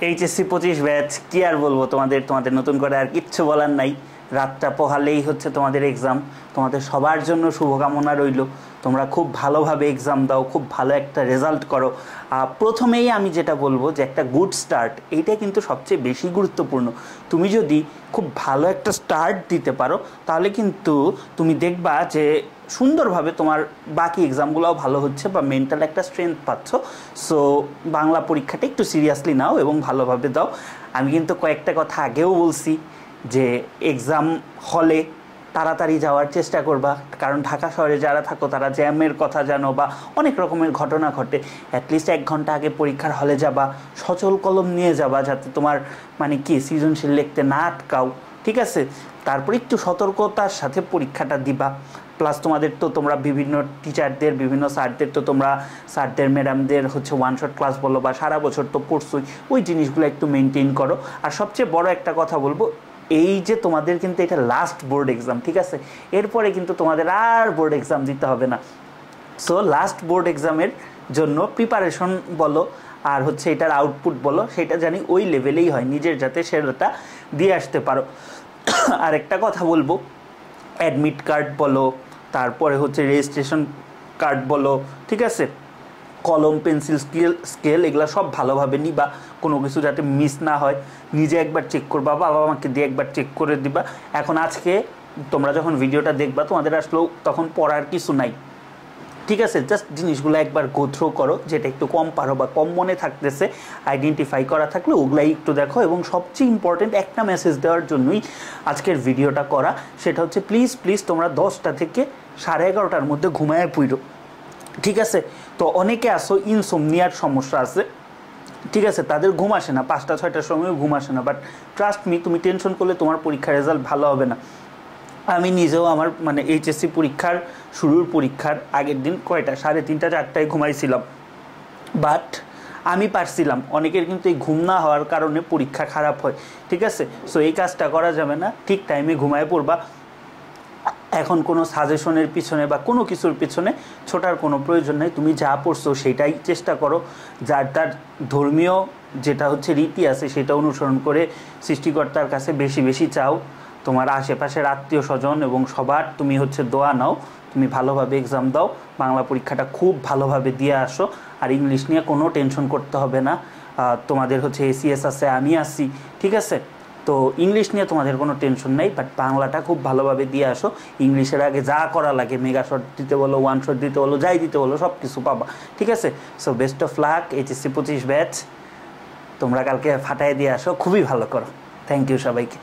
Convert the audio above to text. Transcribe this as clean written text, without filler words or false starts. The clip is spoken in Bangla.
এইচএসসি 25 ব্যাচ কি আর বলবো তোমাদের নতুন করে আর কিচ্ছু বলার নাই। রাতটা পোহালেই হচ্ছে তোমাদের এক্সাম। তোমাদের সবার জন্য শুভকামনা রইল। তোমরা খুব ভালোভাবে এক্সাম দাও, খুব ভালো একটা রেজাল্ট করো। প্রথমেই আমি যেটা বলবো যে একটা গুড স্টার্ট, এইটা কিন্তু সবচেয়ে বেশি গুরুত্বপূর্ণ। তুমি যদি খুব ভালো একটা স্টার্ট দিতে পারো তাহলে কিন্তু তুমি দেখবা যে সুন্দরভাবে তোমার বাকি এক্সামগুলোও ভালো হচ্ছে বা মেন্টাল একটা স্ট্রেংথ পাচ্ছ। সো বাংলা পরীক্ষাটা একটু সিরিয়াসলি নাও এবং ভালোভাবে দাও। আমি কিন্তু কয়েকটা কথা আগেও বলছি যে এক্সাম হলে তাড়াতাড়ি যাওয়ার চেষ্টা করবা, কারণ ঢাকা শহরে যারা থাকো তারা জ্যামের কথা জানো বা অনেক রকমের ঘটনা ঘটে। অ্যাটলিস্ট 1 ঘন্টা আগে পরীক্ষার হলে যাবা, সচল কলম নিয়ে যাবা, যাতে তোমার মানে কি সৃজনশীল লিখতে না আটকাও, ঠিক আছে? তারপর একটু সতর্কতার সাথে পরীক্ষাটা দিবা। প্লাস তোমাদের তো তোমরা বিভিন্ন টিচারদের, বিভিন্ন স্যারদের তো তোমরা স্যারদের ম্যাডামদের হচ্ছে ওয়ান শট ক্লাস বলো বা সারা বছর তো পড়ছোই, ওই জিনিসগুলো একটু মেনটেন করো। আর সবচেয়ে বড় একটা কথা বলবো, এই যে তোমাদের কিন্তু এটা লাস্ট বোর্ড এক্সাম, ঠিক আছে? এরপরে কিন্তু তোমাদের আর বোর্ড এক্সাম দিতে হবে না। সো লাস্ট বোর্ড এক্সামের জন্য প্রিপারেশন বলো আর হচ্ছে এটার আউটপুট বলো, সেটা জানি ওই লেভেলেই হয়, নিজের যাতে সেটা দিয়ে আসতে পারো। আর একটা কথা বলবো, অ্যাডমিট কার্ড বলো, তারপরে হচ্ছে রেজিস্ট্রেশন কার্ড বলো, ঠিক আছে, কলম পেন্সিল স্কেল এগুলো সব ভালোভাবে নিবা, কোনো কিছু যাতে মিস না হয়। নিজে একবার চেক করবা, বাবা আমাকে দিয়ে একবার চেক করে দিবা। এখন আজকে তোমরা যখন ভিডিওটা দেখবা তোমাদের আসলেও তখন পড়ার কিছু নাই, ঠিক আছে? জাস্ট জিনিসগুলো একবার গো থ্রু করো, যেটা একটু কম পারো বা কম মনে থাকতেছে আইডেন্টিফাই করা থাকলে ওগুলাই একটু দেখো। এবং সবচেয়ে ইম্পর্টেন্ট একটা মেসেজ দেওয়ার জন্যই আজকের ভিডিওটা করা, সেটা হচ্ছে প্লিজ তোমরা 10টা থেকে 11:30টার মধ্যে ঘুমায় পুইরো, ঠিক আছে? তো অনেকে আসো ইনসোমনিয়ার সমস্যা আছে, ঠিক আছে, তাদের ঘুম আসে না, 5টা-6টার সময়ও ঘুম আসে না। বাট ট্রাস্ট মি, তুমি টেনশন করলে তোমার পরীক্ষার রেজাল্ট ভালো হবে না। আমি নিজেও আমার মানে এইচএসসি পরীক্ষার পরীক্ষার আগের দিন 3:30-4টায় ঘুমাইছিলাম, বাট আমি পারছিলাম। অনেকের কিন্তু এই ঘুম না হওয়ার কারণে পরীক্ষা খারাপ হয়, ঠিক আছে? সো এই কাজটা করা যাবে না, ঠিক টাইমে ঘুমায় পড়বা। এখন কোনো সাজেশনের পিছনে বা কোনো কিছুর পিছনে ছোটার কোনো প্রয়োজন নেই। তুমি যা পড়ছো সেটাই চেষ্টা করো, যার তার ধর্মীয় যেটা হচ্ছে রীতি আছে সেটা অনুসরণ করে সৃষ্টিকর্তার কাছে বেশি চাও। তোমার আশেপাশের আত্মীয় স্বজন এবং সবার তুমি হচ্ছে দোয়া নাও, তুমি ভালোভাবে এক্সাম দাও, বাংলা পরীক্ষাটা খুব ভালোভাবে দিয়ে আসো। আর ইংলিশ নিয়ে কোনো টেনশন করতে হবে না, তোমাদের হচ্ছে এসিএস আছে, আমি আছি, ঠিক আছে? তো ইংলিশ নিয়ে তোমাদের কোনো টেনশন নেই, বাট বাংলাটা খুব ভালোভাবে দিয়ে আসো। ইংলিশের আগে যা করা লাগে, মেগা শট দিতে বলো, ওয়ান শট দিতে বলো, যাই দিতে বলো, সব কিছু পাবা, ঠিক আছে? So best of luck HSC 25 batch. তোমরা কালকে ফাটাই দিয়ে আসো, খুবই ভালো করো। থ্যাংক ইউ সবাইকে।